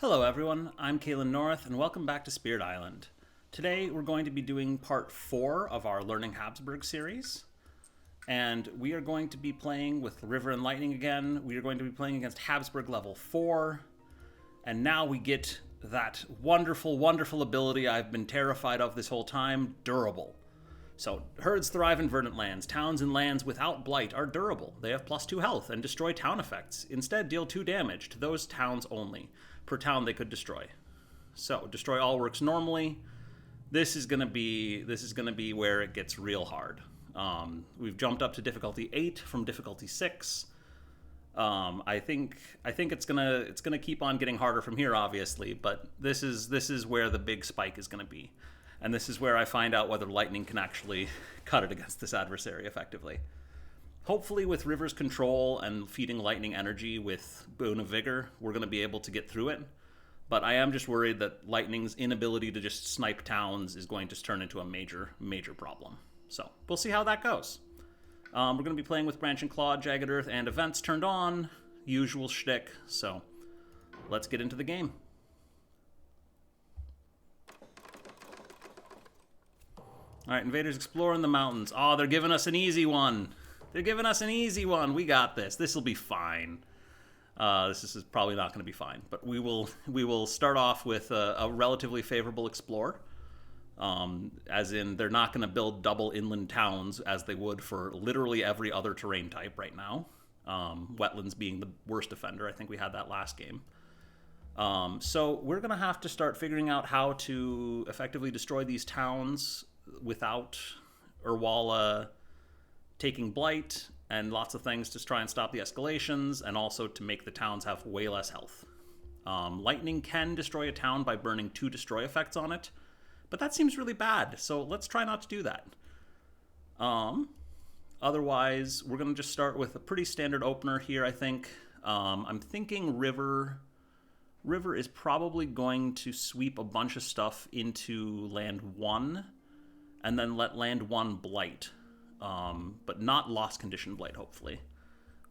Hello everyone, I'm Kalen North and welcome back to Spirit Island. Today we're going to be doing part 4 of our Learning Habsburg series. And we are going to be playing with River and Lightning again. We are going to be playing against Habsburg level 4. And now we get that wonderful, wonderful ability I've been terrified of this whole time, Dur-a-ble. So, herds thrive in verdant lands. Towns and lands without blight are durable. They have +2 health and destroy town effects. Instead, deal 2 damage to those towns only. Per town they could destroy. So, destroy all works normally. This is gonna be where it gets real hard. We've jumped up to difficulty 8 from difficulty 6. I think it's gonna keep on getting harder from here, obviously. But this is where the big spike is gonna be. And this is where I find out whether Lightning can actually cut it against this adversary effectively. Hopefully with River's control and feeding Lightning energy with Boon of Vigor, we're going to be able to get through it. But I am just worried that Lightning's inability to just snipe towns is going to turn into a major, major problem. So we'll see how that goes. We're going to be playing with Branch and Claw, Jagged Earth, and events turned on. Usual shtick. So let's get into the game. Alright, invaders exploring the mountains. Oh, they're giving us an easy one. They're giving us an easy one. We got this. This will be fine. This is probably not going to be fine, but we will start off with a relatively favorable explore. As in, they're not going to build double inland towns as they would for literally every other terrain type right now. Wetlands being the worst offender. I think we had that last game. So we're going to have to start figuring out how to effectively destroy these towns without Urwala taking blight and lots of things to try and stop the escalations, and also to make the towns have way less health. Lightning can destroy a town by burning 2 destroy effects on it, but that seems really bad, so let's try not to do that. Otherwise, we're going to just start with a pretty standard opener here, I think. I'm thinking River is probably going to sweep a bunch of stuff into Land 1, and then let Land 1 blight. But not lost condition blight, hopefully.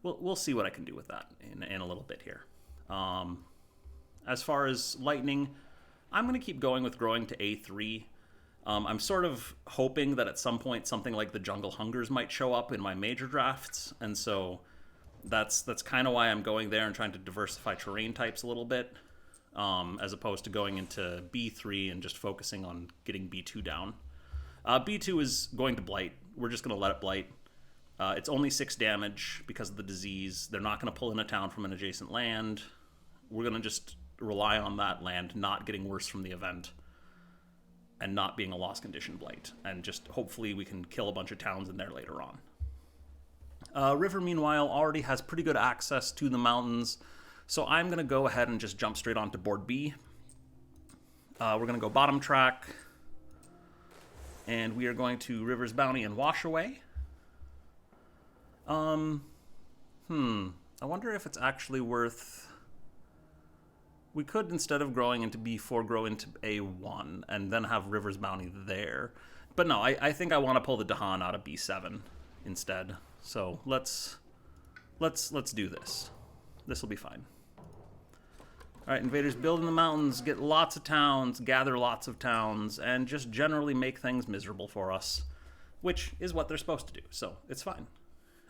We'll see what I can do with that in a little bit here. As far as Lightning, I'm going to keep going with growing to A3. I'm sort of hoping that at some point something like the Jungle Hungers might show up in my major drafts, and so that's kind of why I'm going there and trying to diversify terrain types a little bit, as opposed to going into B3 and just focusing on getting B2 down. B2 is going to blight. We're just going to let it blight. It's only 6 damage because of the disease. They're not going to pull in a town from an adjacent land. We're going to just rely on that land not getting worse from the event and not being a lost condition blight. And just hopefully we can kill a bunch of towns in there later on. River, meanwhile, already has pretty good access to the mountains. So I'm going to go ahead and just jump straight onto board B. We're going to go bottom track. And we are going to River's Bounty and Wash Away. I wonder if it's actually worth... We could, instead of growing into B4, grow into A1 and then have River's Bounty there. But no, I think I want to pull the Dahan out of B7 instead. So let's do this. This will be fine. Alright, invaders build in the mountains, get lots of towns, gather lots of towns, and just generally make things miserable for us, which is what they're supposed to do, so it's fine.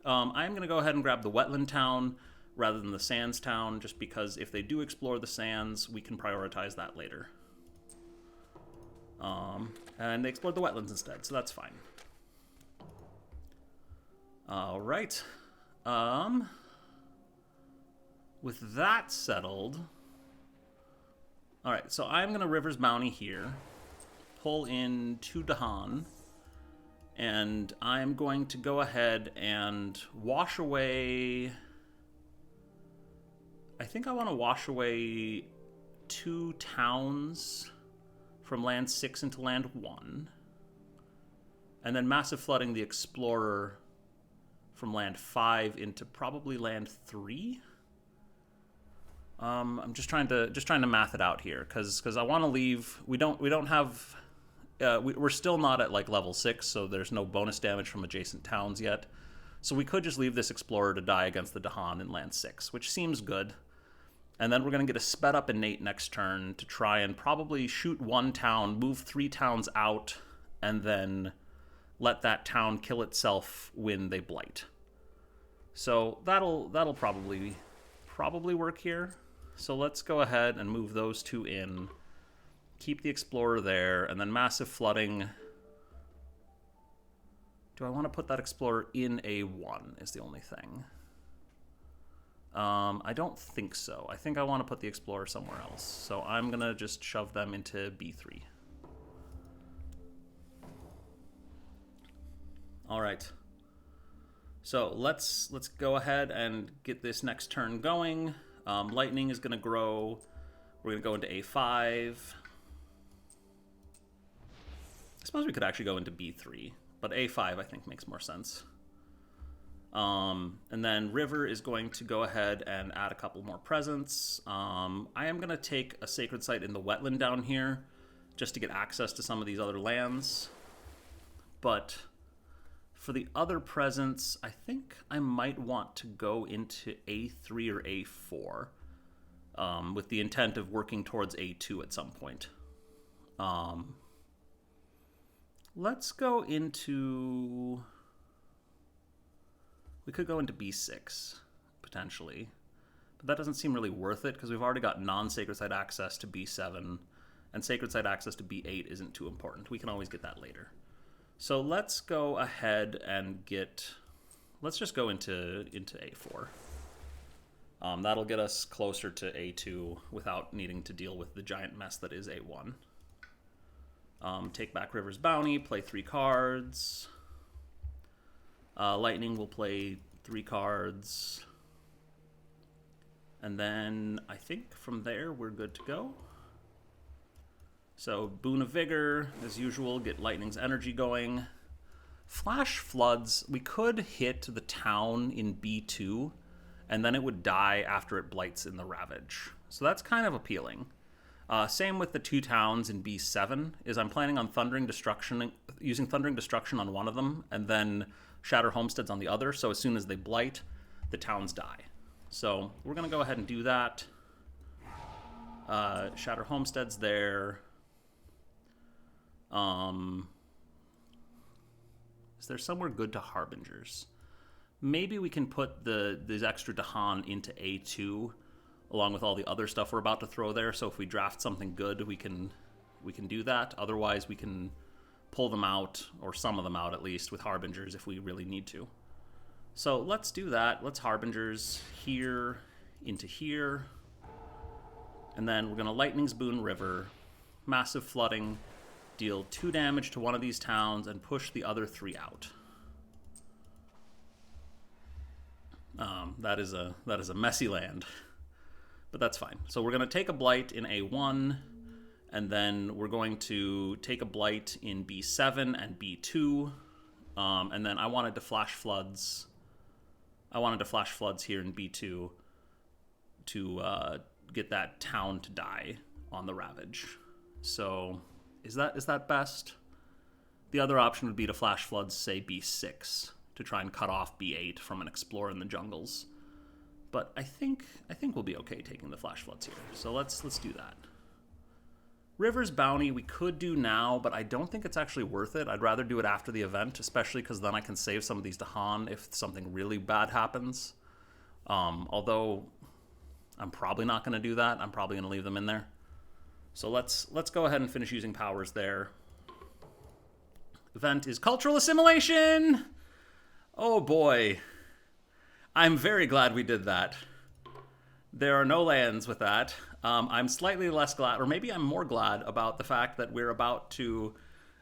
I'm going to go ahead and grab the wetland town rather than the sands town, just because if they do explore the sands, we can prioritize that later. And they explored the wetlands instead, so that's fine. Alright. With that settled... Alright, so I'm going to River's Bounty here, pull in 2 Dahan, and I'm going to go ahead and wash away... I think I want to wash away 2 towns from Land 6 into Land 1, and then Massive Flooding the Explorer from Land 5 into probably Land 3? I'm just trying to math it out here, because I want to leave. We don't have. We're still not at like level 6, so there's no bonus damage from adjacent towns yet. So we could just leave this explorer to die against the Dahan in land 6, which seems good. And then we're going to get a sped up innate next turn to try and probably shoot one town, move 3 towns out, and then let that town kill itself when they blight. So that'll probably work here. So let's go ahead and move those 2 in. Keep the Explorer there, and then massive flooding. Do I want to put that Explorer in A1 is the only thing. I don't think so. I think I want to put the Explorer somewhere else. So I'm going to just shove them into B3. All right. So let's go ahead and get this next turn going. Lightning is going to grow. We're going to go into A5. I suppose we could actually go into B3, but A5 I think makes more sense. And then River is going to go ahead and add a couple more presents. I am going to take a sacred site in the wetland down here just to get access to some of these other lands. But for the other presents, I think I might want to go into A3 or A4 with the intent of working towards A2 at some point. Let's go into... We could go into B6, potentially. But that doesn't seem really worth it, because we've already got non-sacred site access to B7, and sacred site access to B8 isn't too important. We can always get that later. So let's go ahead and get... Let's just go into A4. That'll get us closer to A2 without needing to deal with the giant mess that is A1. Take back River's Bounty, play 3 cards... Lightning will play 3 cards. And then I think from there we're good to go. So Boon of Vigor, as usual, get Lightning's energy going. Flash Floods, we could hit the town in B2, and then it would die after it blights in the Ravage. So that's kind of appealing. Same with the 2 towns in B7, is I'm planning on Thundering Destruction, using Thundering Destruction on one of them, and then Shatter Homesteads on the other, so as soon as they blight, the towns die. So we're going to go ahead and do that. Shatter Homesteads there. Is there somewhere good to Harbingers? Maybe we can put these extra Dahan into A2, along with all the other stuff we're about to throw there, so if we draft something good, we can do that. Otherwise, we can pull them out, or some of them out at least, with Harbingers if we really need to. So let's do that. Let's Harbingers here into here. And then we're going to Lightning's Boon River, massive flooding, deal 2 damage to one of these towns, and push the other 3 out. That is a messy land, but that's fine. So we're going to take a blight in A1, and then we're going to take a blight in B7 and B2, and then I wanted to flash floods. I wanted to flash floods here in B2 to get that town to die on the Ravage. So is that best? The other option would be to flash floods, say B6, to try and cut off B8 from an Explorer in the jungles. But I think we'll be okay taking the flash floods here. So let's do that. River's Bounty we could do now, but I don't think it's actually worth it. I'd rather do it after the event, especially because then I can save some of these Dahan if something really bad happens. Although I'm probably not going to do that. I'm probably going to leave them in there. So let's go ahead and finish using powers there. Event is Cultural Assimilation! Oh boy. I'm very glad we did that. There are no lands with that. I'm slightly less glad, or maybe I'm more glad about the fact that we're about to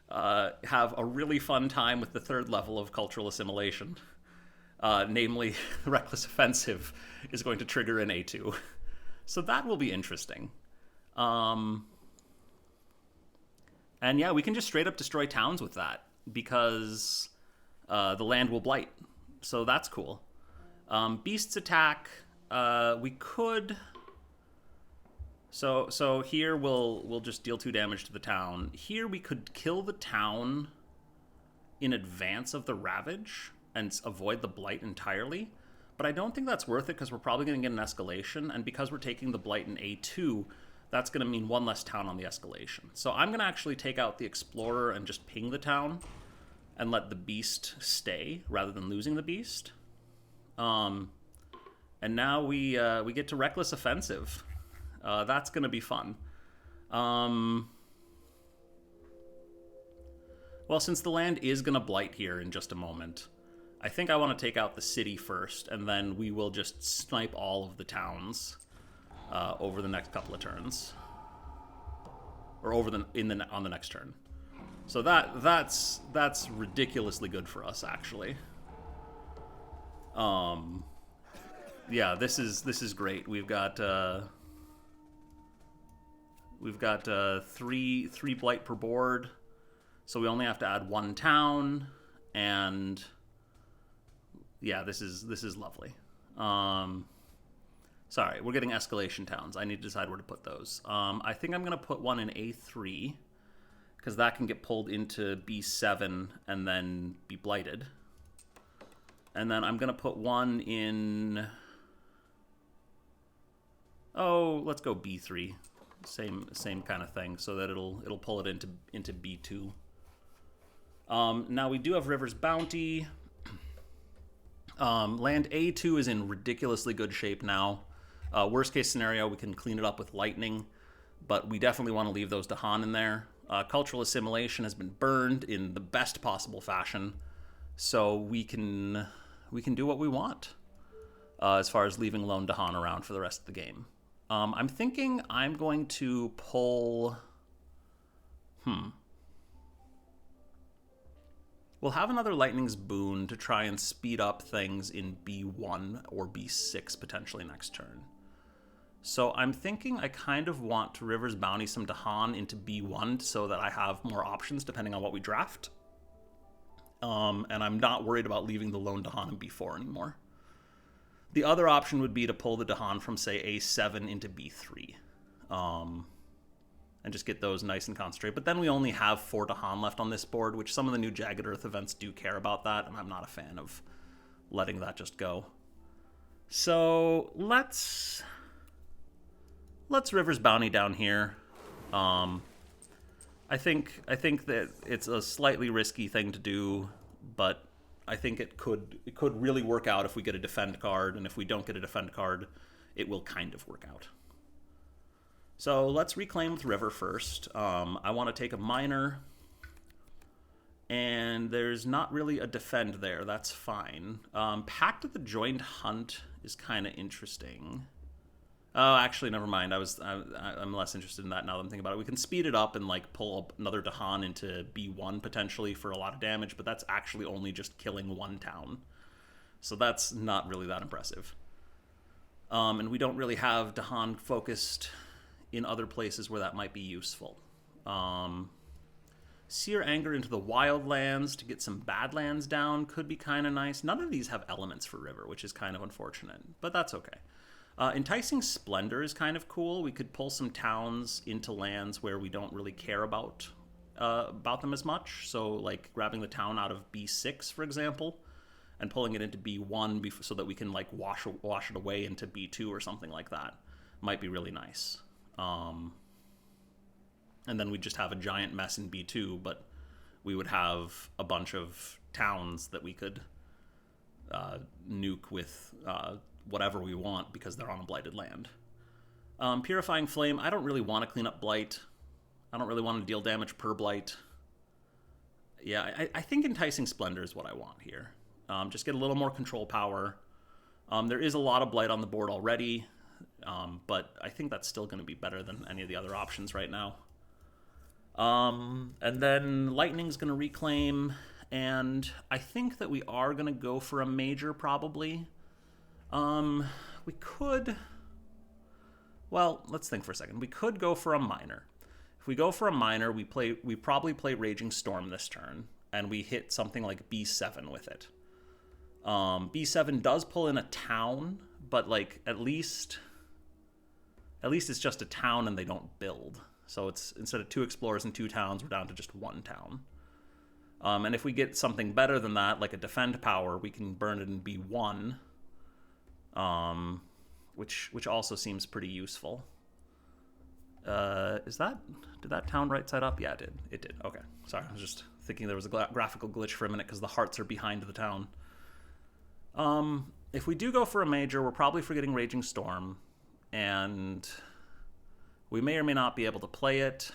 have a really fun time with the 3rd level of Cultural Assimilation. Namely, Reckless Offensive is going to trigger in A2. So that will be interesting. And yeah, we can just straight up destroy towns with that, because the land will blight. So that's cool. Beasts attack, we could... So here we'll just deal 2 damage to the town. Here we could kill the town in advance of the Ravage and avoid the blight entirely. but I don't think that's worth it because we're probably going to get an escalation, and because we're taking the Blight in A2, that's going to mean one less town on the escalation. So I'm going to actually take out the Explorer and just ping the town and let the Beast stay rather than losing the Beast. And now we get to Reckless Offensive. That's going to be fun. Well, since the land is going to Blight here in just a moment, I think I want to take out the city first, and then we will just snipe all of the towns over the next couple of turns, or on the next turn. So that's ridiculously good for us, actually. Yeah, this is great. We've got three Blight per board, so we only have to add one town, and yeah, this is lovely. Sorry, we're getting escalation towns. I need to decide where to put those. I think I'm going to put one in A3, because that can get pulled into B7 and then be blighted. And then I'm going to put one in... Oh, let's go B3. Same kind of thing, so that it'll pull it into B2. Now we do have River's Bounty. Land A2 is in ridiculously good shape now. Worst case scenario, we can clean it up with lightning, but we definitely want to leave those Dahan in there. Cultural assimilation has been burned in the best possible fashion, so we can do what we want as far as leaving lone Dahan around for the rest of the game. I'm thinking I'm going to pull... We'll have another Lightning's Boon to try and speed up things in B1 or B6 potentially next turn. So I'm thinking I kind of want to River's Bounty some Dahan into B1 so that I have more options depending on what we draft. And I'm not worried about leaving the lone Dahan in B4 anymore. The other option would be to pull the Dahan from, say, A7 into B3. And just get those nice and concentrated. But then we only have 4 Dahan left on this board, which some of the new Jagged Earth events do care about that, and I'm not a fan of letting that just go. So let's River's Bounty down here. I think that it's a slightly risky thing to do, but I think it could really work out if we get a defend card, and if we don't get a defend card, it will kind of work out. So let's reclaim with River first. I want to take a miner, and there's not really a defend there. That's fine. Pact of the Joined Hunt is kind of interesting. Oh, actually, never mind. I'm less interested in that now that I'm thinking about it. We can speed it up and like pull up another Dahan into B1 potentially for a lot of damage, but that's actually only just killing one town. So that's not really that impressive. And we don't really have Dahan focused in other places where that might be useful. Sear Anger into the Wildlands to get some Badlands down could be kind of nice. None of these have elements for River, which is kind of unfortunate, but that's okay. Enticing Splendor is kind of cool. We could pull some towns into lands where we don't really care about them as much. So like grabbing the town out of B6, for example, and pulling it into B1 so that we can like wash it away into B2 or something like that might be really nice. And then we just have a giant mess in B2, but we would have a bunch of towns that we could nuke with whatever we want because they're on a blighted land. Purifying Flame, I don't really want to clean up Blight. I don't really want to deal damage per Blight. Yeah, I think Enticing Splendor is what I want here. Just get a little more control power. There is a lot of Blight on the board already, but I think that's still going to be better than any of the other options right now. And then Lightning's going to reclaim, and I think that we are going to go for a major probably. We could... Well, let's think for a second. We could go for a minor. If we go for a minor, we probably play Raging Storm this turn, and we hit something like B7 with it. B7 does pull in a town, but like at least it's just a town and they don't build. So it's instead of 2 explorers and 2 towns, we're down to just 1 town. And if we get something better than that, like a defend power, we can burn it in B1. which also seems pretty useful. Did that town right side up? Yeah, it did. It did. Okay. Sorry, I was just thinking there was a graphical glitch for a minute because the hearts are behind the town. If we do go for a major, we're probably forgetting Raging Storm, and we may or may not be able to play it.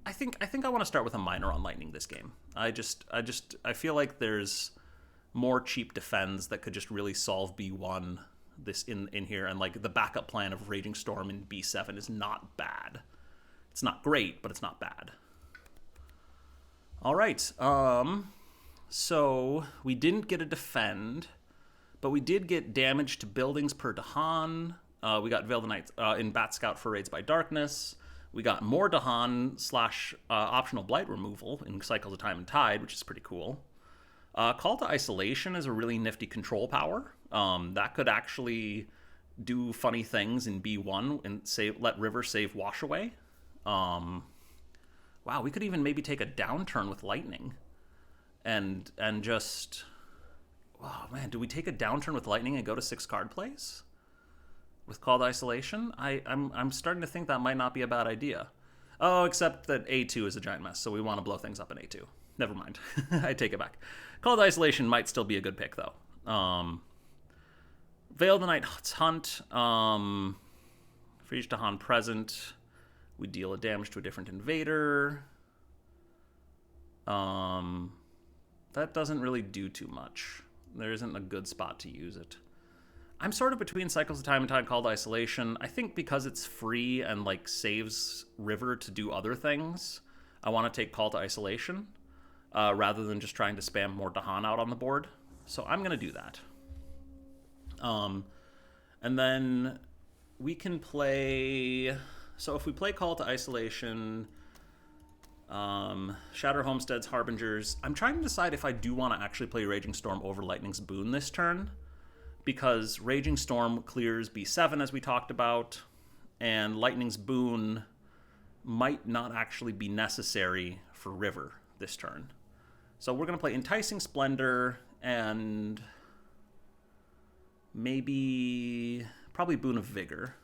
I think I want to start with a minor on Lightning this game. I feel like there's more cheap defends that could just really solve B1 this in here, and like the backup plan of Raging Storm in B7 is not bad. It's not great, but it's not bad. All right. So we didn't get a defend, but we did get damage to buildings per Dahan. We got Veil of the Night in Bat Scout for Raids by Darkness. We got more Dahan / optional Blight removal in Cycles of Time and Tide, which is pretty cool. Call to Isolation is a really nifty control power. That could actually do funny things in B1 and let River save Wash Away. Wow, we could even maybe take a downturn with Lightning. And just... Oh, man, do we take a downturn with Lightning and go to 6 card plays? With Call to Isolation? I'm starting to think that might not be a bad idea. Oh, except that A2 is a giant mess, so we want to blow things up in A2. Never mind. I take it back. Call to Isolation might still be a good pick, though. Veil of the Night's Hunt. For each Dahan present, we deal a damage to a different invader. That doesn't really do too much. There isn't a good spot to use it. I'm sort of between Cycles of Time and Tide, Call to Isolation. I think because it's free and like saves River to do other things, I want to take Call to Isolation rather than just trying to spam more Dahan out on the board. So I'm going to do that. And then we can play... So if we play Call to Isolation, Shatter Homesteads, Harbingers, I'm trying to decide if I do want to actually play Raging Storm over Lightning's Boon this turn, because Raging Storm clears B7, as we talked about, and Lightning's Boon might not actually be necessary for River this turn. So we're going to play Enticing Splendor and probably Boon of Vigor.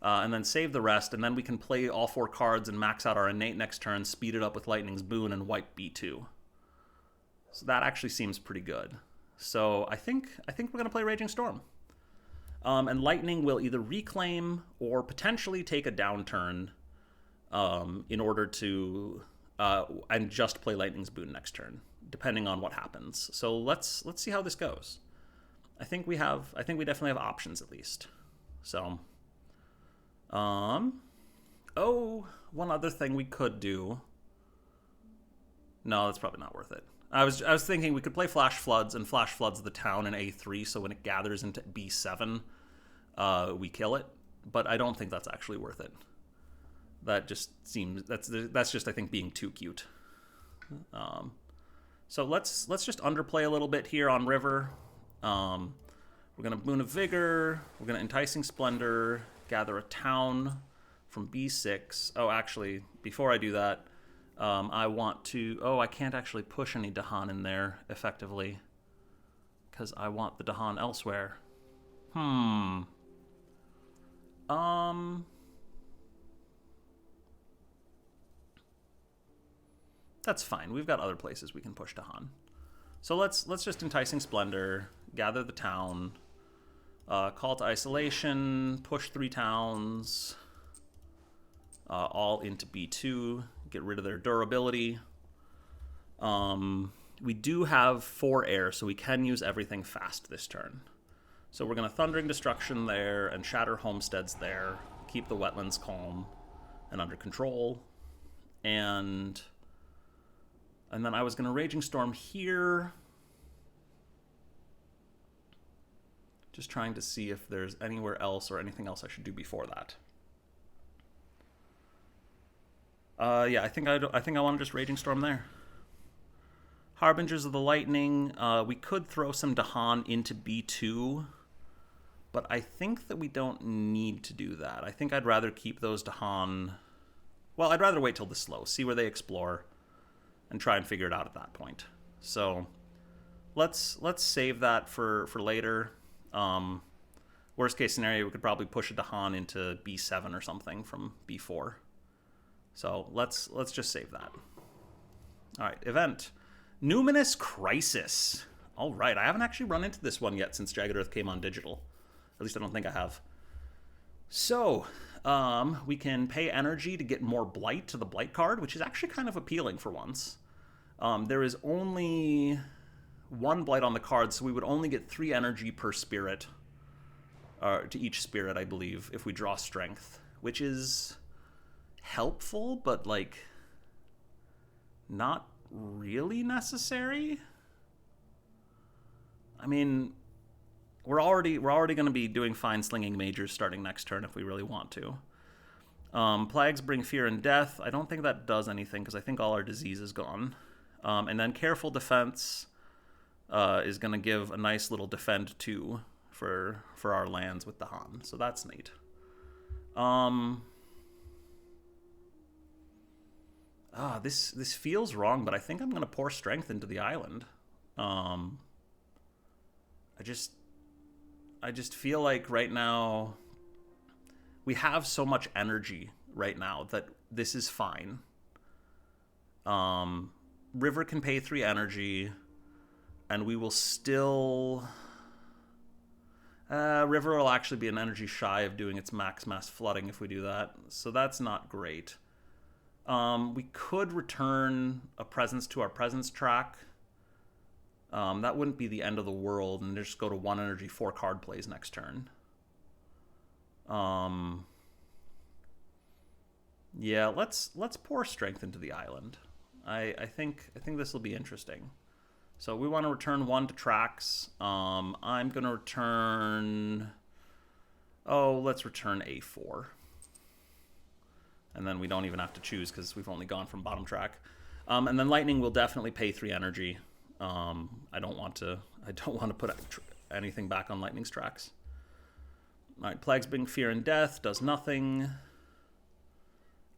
And then save the rest, and then we can play all 4 cards and max out our Innate next turn, speed it up with Lightning's Boon, and wipe B2. So that actually seems pretty good. So I think we're going to play Raging Storm. And Lightning will either reclaim or potentially take a downturn in order to... and just play Lightning's Boon next turn, depending on what happens. So let's see how this goes. I think we definitely have options at least. So... one other thing we could do. No, that's probably not worth it. I was thinking we could play Flash Floods, and Flash Floods the town in A3, so when it gathers into B7, we kill it. But I don't think that's actually worth it. That just seems that's just I think being too cute. So let's just underplay a little bit here on River. We're gonna Boon of Vigor. We're gonna Enticing Splendor. Gather a town from B6. Oh, actually, before I do that, I want to... Oh, I can't actually push any Dahan in there effectively because I want the Dahan elsewhere. That's fine. We've got other places we can push Dahan. So let's just Enticing Splendor, gather the town, Call to Isolation, push 3 towns, all into B2, get rid of their durability. We do have 4 air, so we can use everything fast this turn. So we're going to Thundering Destruction there and Shatter Homesteads there, keep the wetlands calm and under control. And then I was going to Raging Storm here. Just trying to see if there's anywhere else or anything else I should do before that. Yeah, I think I want to just Raging Storm there. Harbingers of the Lightning. We could throw some Dahan into B2, but I think that we don't need to do that. I think I'd rather keep those Dahan... Well, I'd rather wait till the slow, see where they explore, and try and figure it out at that point. So let's save that for later. Worst case scenario, we could probably push a Dahan into b7 or something from b4. So let's just save that. All right, event. Numinous Crisis. All right, I haven't actually run into this one yet since Jagged Earth came on digital. At least I don't think I have. So, we can pay energy to get more Blight to the Blight card, which is actually kind of appealing for once. There is only one Blight on the card, so we would only get 3 energy per spirit. To each spirit, I believe, if we draw Strength, which is helpful, but, like, not really necessary. I mean, we're already going to be doing fine slinging majors starting next turn if we really want to. Plagues bring fear and death. I don't think that does anything because I think all our disease is gone. And then careful defense is going to give a nice little defend 2 for our lands with the Han. So that's neat. This feels wrong, but I think I'm going to pour strength into the island. I just feel like right now we have so much energy right now that this is fine. River can pay 3 energy, and we will still... River will actually be an energy shy of doing its max mass flooding if we do that, so that's not great. We could return a presence to our presence track. That wouldn't be the end of the world, and just go to 1 energy, 4 card plays next turn. Yeah, let's pour strength into the island. I think this will be interesting. So we want to return 1 to tracks. I'm gonna return. Oh, let's return A4. And then we don't even have to choose because we've only gone from bottom track. And then lightning will definitely pay 3 energy. I don't want to put anything back on lightning's tracks. All right, plagues bring fear and death. Does nothing.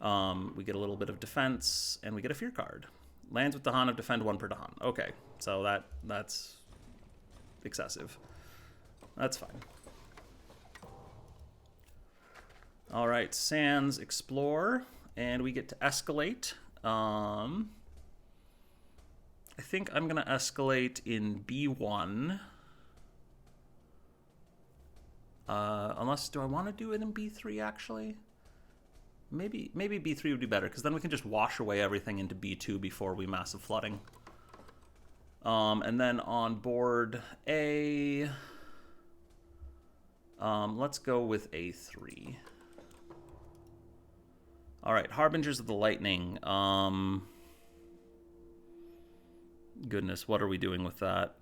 We get a little bit of defense, and we get a fear card. Lands with Dahan of defend 1 per Dahan. Okay, so that's excessive. That's fine. All right, Sands explore, and we get to escalate. I think I'm gonna escalate in B1. Unless, do I want to do it in B3 actually? Maybe B3 would be better, because then we can just wash away everything into B2 before we massive flooding. And then on board A, let's go with A3. All right, Harbingers of the Lightning. Goodness, what are we doing with that?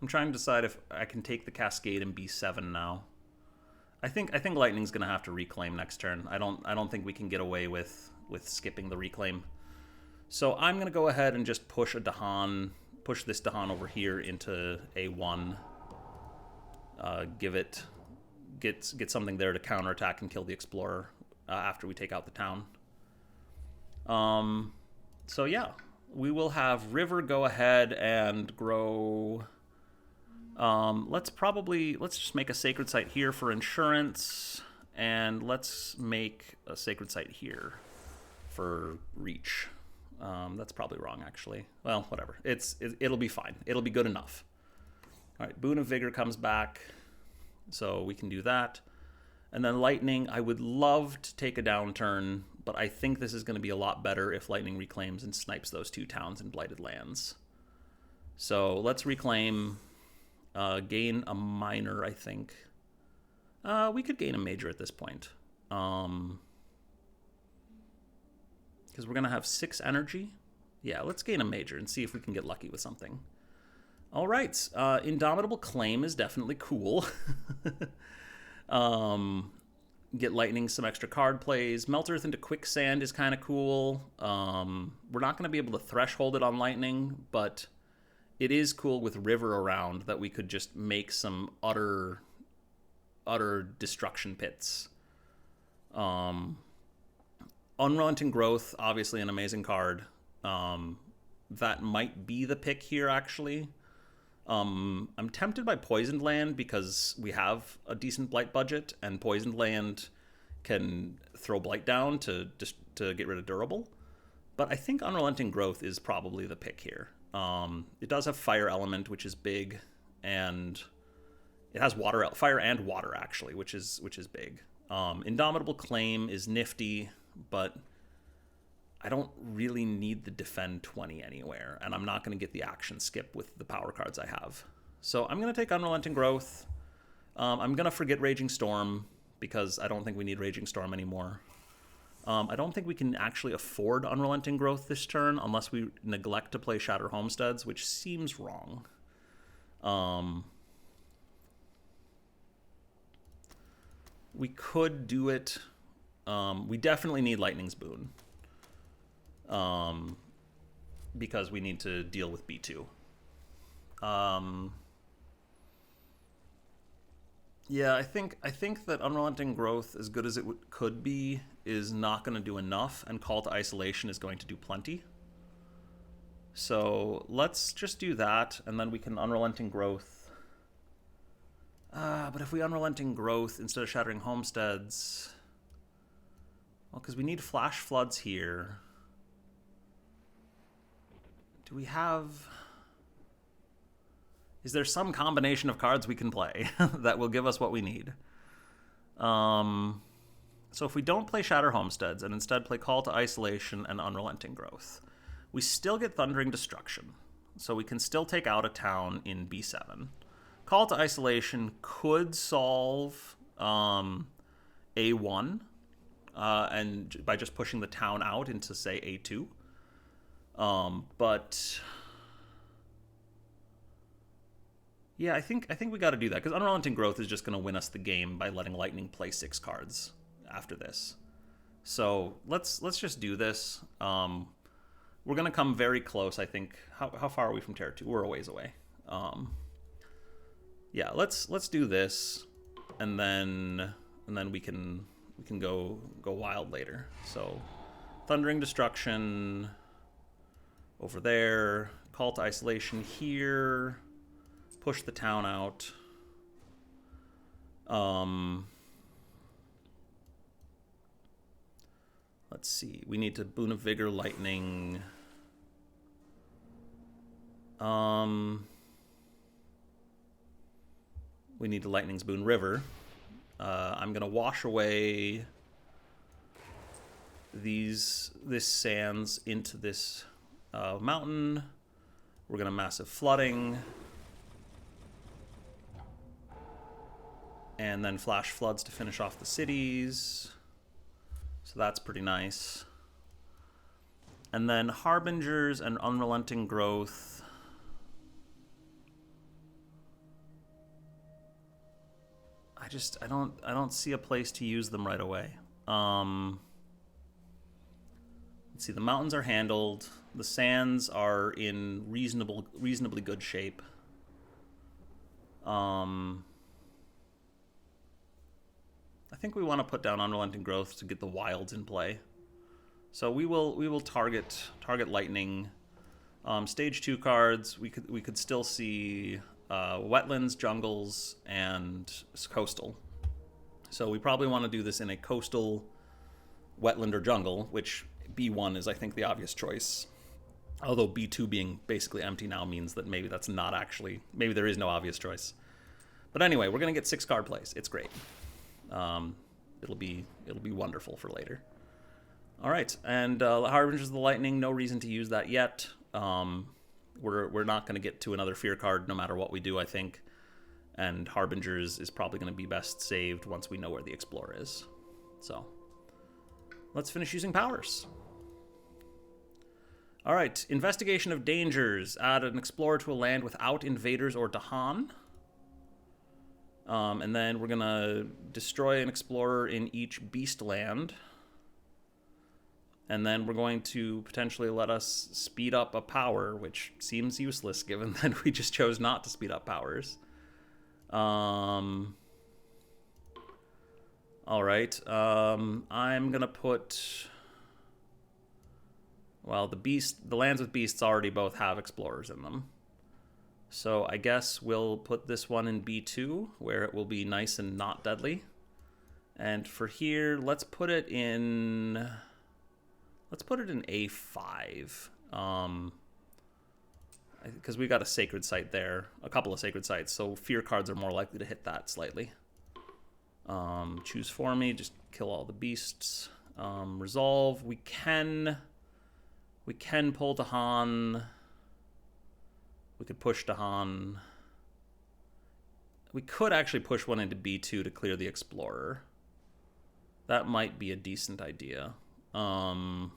I'm trying to decide if I can take the Cascade in B7 now. I think Lightning's gonna have to reclaim next turn. I don't think we can get away with skipping the reclaim. So I'm gonna go ahead and just push this Dahan over here into A1. Get something there to counterattack and kill the Explorer after we take out the town. So yeah, we will have River go ahead and grow. Let's just make a Sacred Site here for insurance, and let's make a Sacred Site here for reach. That's probably wrong, actually. Well, whatever. It'll be fine. It'll be good enough. All right, Boon of Vigor comes back, so we can do that. And then Lightning, I would love to take a downturn, but I think this is going to be a lot better if Lightning reclaims and snipes those 2 towns in Blighted Lands. So let's reclaim, gain a minor, I think. We could gain a major at this point. Because we're going to have 6 energy. Yeah, let's gain a major and see if we can get lucky with something. All right, Indomitable Claim is definitely cool. Get Lightning some extra card plays. Melt Earth into Quicksand is kind of cool. We're not going to be able to threshold it on Lightning, but it is cool with River around that we could just make some utter destruction pits. Unrelenting Growth, obviously an amazing card. That might be the pick here, actually. I'm tempted by Poisoned Land because we have a decent blight budget, and Poisoned Land can throw blight down to get rid of Dur-a-ble. But I think Unrelenting Growth is probably the pick here. It does have Fire Element, which is big, and it has fire and water actually, which is big. Indomitable Claim is nifty, but I don't really need the defend 20 anywhere, and I'm not going to get the action skip with the power cards I have. So I'm going to take Unrelenting Growth. I'm going to forget Raging Storm because I don't think we need Raging Storm anymore. I don't think we can actually afford Unrelenting Growth this turn unless we neglect to play Shatter Homesteads, which seems wrong. We could do it. We definitely need Lightning's Boon. Because we need to deal with B2. Yeah, I think that Unrelenting Growth, as good as it could be, is not going to do enough, and Call to Isolation is going to do plenty. So let's just do that, and then we can Unrelenting Growth. But if we Unrelenting Growth instead of Shattering Homesteads, well, because we need Flash Floods here. Do we have... Is there some combination of cards we can play that will give us what we need? So if we don't play Shatter Homesteads and instead play Call to Isolation and Unrelenting Growth, we still get Thundering Destruction. So we can still take out a town in B7. Call to Isolation could solve A1 and by just pushing the town out into, say, A2. But... yeah, I think we got to do that, because Unrelenting Growth is just going to win us the game by letting Lightning play 6 cards after this. So let's just do this. We're going to come very close, I think. How far are we from Terra 2? We're a ways away. Yeah, let's do this, and then we can go wild later. So Thundering Destruction over there, Call to Isolation here. Push the town out. Let's see. We need to Boon of Vigor, Lightning. We need to Lightning's Boon River. I'm gonna wash away this sands into this mountain. We're gonna Massive Flooding. And then Flash Floods to finish off the cities. So that's pretty nice. And then Harbingers and Unrelenting Growth. I don't see a place to use them right away. Let's see, the mountains are handled. The sands are in reasonably good shape. I think we want to put down Unrelenting Growth to get the wilds in play. So we will target Lightning. Stage 2 cards, we could still see wetlands, jungles, and coastal. So we probably want to do this in a coastal, wetland, or jungle, which B1 is, I think, the obvious choice. Although B2 being basically empty now means that maybe that's not actually, maybe there is no obvious choice. But anyway, we're going to get 6 card plays. It's great. It'll be wonderful for later. All right, and Harbingers of the Lightning, no reason to use that yet. We're not going to get to another fear card no matter what we do, I think. And Harbingers is probably going to be best saved once we know where the Explorer is. So let's finish using powers. All right, Investigation of Dangers. Add an Explorer to a land without invaders or Dahan. And then we're going to destroy an Explorer in each beast land. And then we're going to potentially let us speed up a power, which seems useless given that we just chose not to speed up powers. All right. I'm going to put Well, the lands with beasts already both have explorers in them. So I guess we'll put this one in B2, where it will be nice and not deadly. And for here, let's put it in A5. Because we got a sacred site there, a couple of sacred sites, so fear cards are more likely to hit that slightly. Choose for me, just kill all the beasts. Resolve, we can pull Dahan. We could push Dahan. We could actually push one into B2 to clear the Explorer. That might be a decent idea. It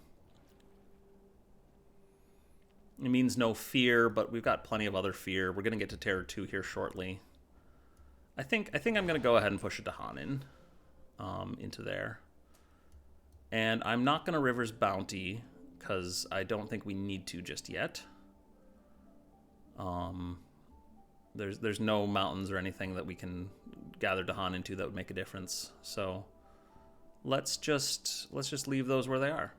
means no fear, but we've got plenty of other fear. We're going to get to Terror 2 here shortly. I think I'm going to go ahead and push a Dahan in, into there. And I'm not going to River's Bounty, because I don't think we need to just yet. There's no mountains or anything that we can gather Dahan into that would make a difference. So let's just leave those where they are.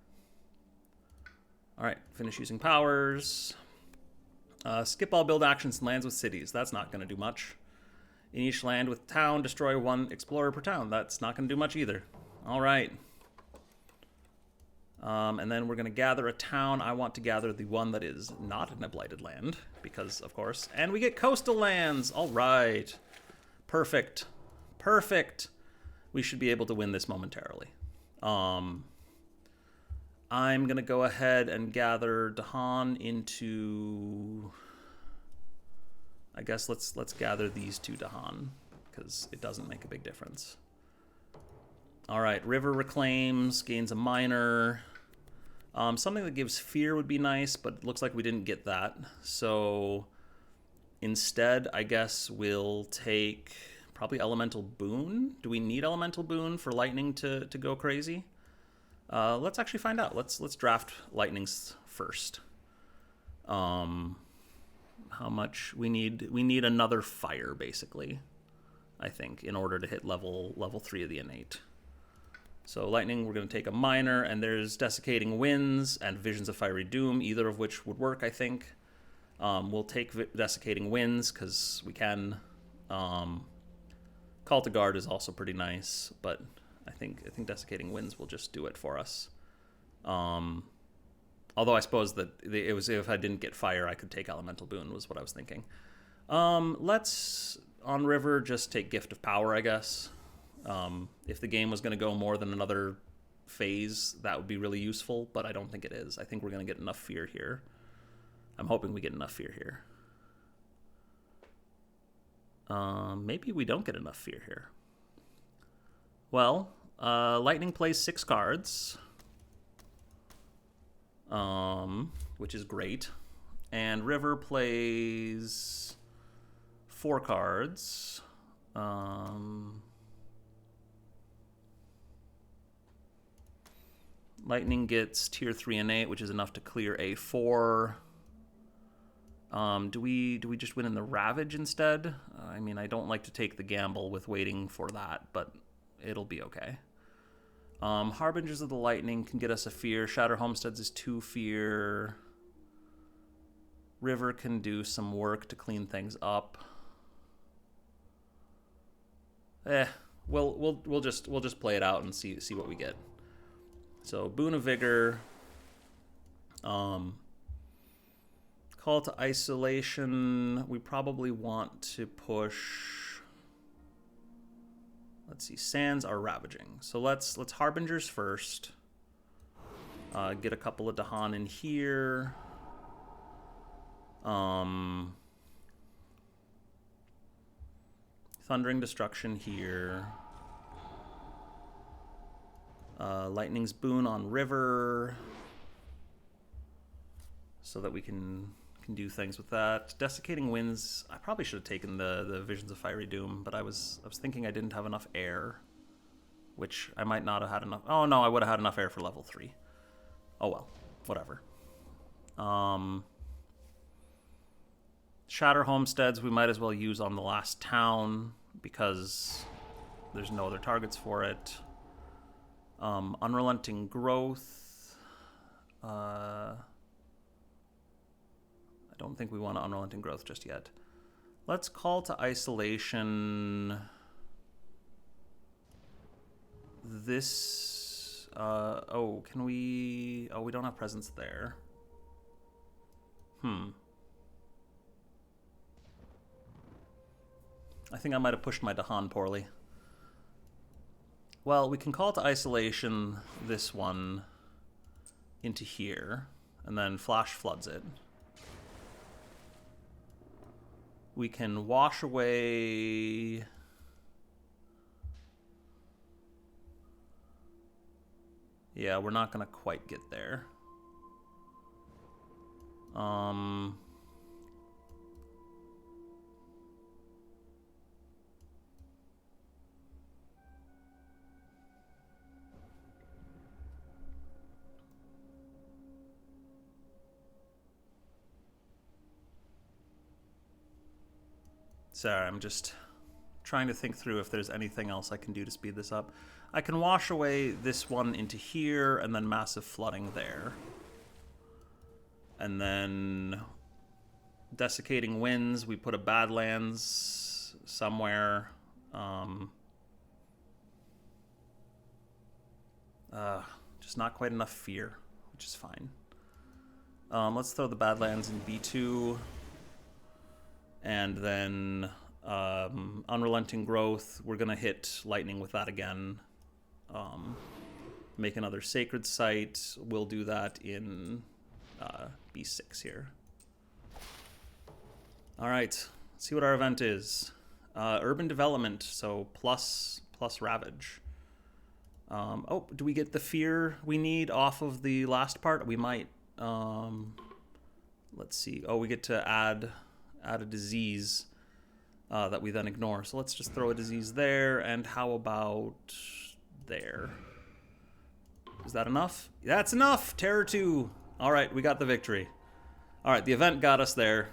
All right, finish using powers. Skip all build actions and lands with cities. That's not going to do much. In each land with town, destroy one explorer per town. That's not going to do much either. All right. And then we're going to gather a town. I want to gather the one that is not in a blighted land, because, of course. And we get coastal lands. All right. Perfect. Perfect. We should be able to win this momentarily. I'm going to go ahead and gather Dahan into... I guess let's gather these two Dahan, because it doesn't make a big difference. All right, River reclaims, gains a minor. Something that gives fear would be nice, but it looks like we didn't get that. So instead, I guess we'll take probably Elemental Boon. Do we need Elemental Boon for Lightning to go crazy? Let's actually find out. Let's draft Lightnings first. How much we need? We need another fire, basically, I think, in order to hit level 3 of the innate. So lightning, we're going to take a minor, and there's Desiccating Winds and Visions of Fiery Doom, either of which would work, I think. We'll take Desiccating Winds, because we can. Call to Guard is also pretty nice, but I think Desiccating Winds will just do it for us. Although I suppose that it was, if I didn't get fire, I could take Elemental Boon, was what I was thinking. Let's, on River, just take Gift of Power, I guess. If the game was going to go more than another phase, that would be really useful, but I don't think it is. I think we're going to get enough fear here. I'm hoping we get enough fear here. Maybe we don't get enough fear here. Well, Lightning plays 6 cards, which is great. And River plays 4 cards. Lightning gets tier 3 innate, which is enough to clear A4. Do we just win in the Ravage instead? I mean, I don't like to take the gamble with waiting for that, but it'll be okay. Harbingers of the Lightning can get us a fear. Shatter Homesteads is 2 fear. River can do some work to clean things up. We'll just play it out and see what we get. So Boon of Vigor. Call to Isolation. We probably want to push. Let's see. Sands are ravaging. So let's Harbingers first. Get a couple of Dahan in here. Thundering Destruction here. Lightning's Boon on River, so that we can do things with that. Desiccating Winds, I probably should have taken the Visions of Fiery Doom, but I was thinking I didn't have enough air, which I might not have had enough. Oh no, I would have had enough air for level 3. Oh well, whatever. Shatter Homesteads we might as well use on the last town, because there's no other targets for it. Unrelenting Growth. I don't think we want unrelenting growth just yet. Let's call to isolation this. Oh, can we? Oh, we don't have presence there. I think I might have pushed my Dahan poorly. Well, we can call to isolation this one into here, and then flash floods it. We can wash away... Yeah, we're not going to quite get there. Sorry, I'm just trying to think through if there's anything else I can do to speed this up. I can wash away this one into here, and then massive flooding there. And then desiccating winds, we put a Badlands somewhere. Just not quite enough fear, which is fine. Let's throw the Badlands in B2. And then unrelenting growth, we're going to hit lightning with that again. Make another sacred site. We'll do that in B6 here. All right, let's see what our event is. Urban development, so plus ravage. Oh, do we get the fear we need off of the last part? We might. Let's see. Oh, we get to add a disease that we then ignore. So let's just throw a disease there, and how about there? Is that enough? That's enough! Terror 2! Alright, we got the victory. Alright, the event got us there.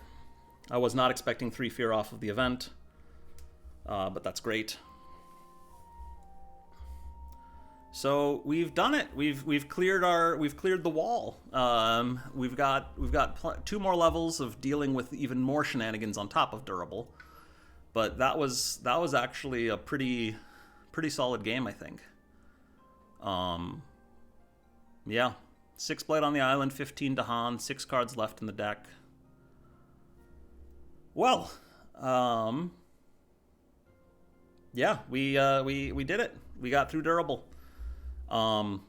I was not expecting 3 fear off of the event, but that's great. So we've done it. We've cleared the wall. We've got 2 more levels of dealing with even more shenanigans on top of Dur-a-ble. But that was actually a pretty solid game, I think. Yeah, 6 Blight on the island, 15 Dahan, 6 cards left in the deck. Well, yeah, we did it. We got through Dur-a-ble.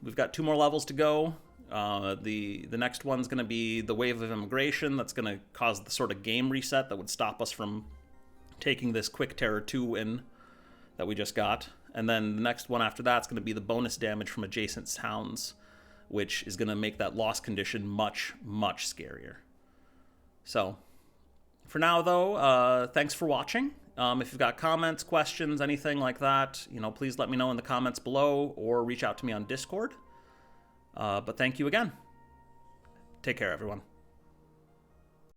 We've got 2 more levels to go. The next one's going to be the wave of immigration. That's going to cause the sort of game reset that would stop us from taking this quick Terror 2 win that we just got. And then the next one after that's going to be the bonus damage from adjacent towns, which is going to make that loss condition much, much scarier. So, for now though, thanks for watching. If you've got comments, questions, anything like that, please let me know in the comments below or reach out to me on Discord. But thank you again. Take care, everyone.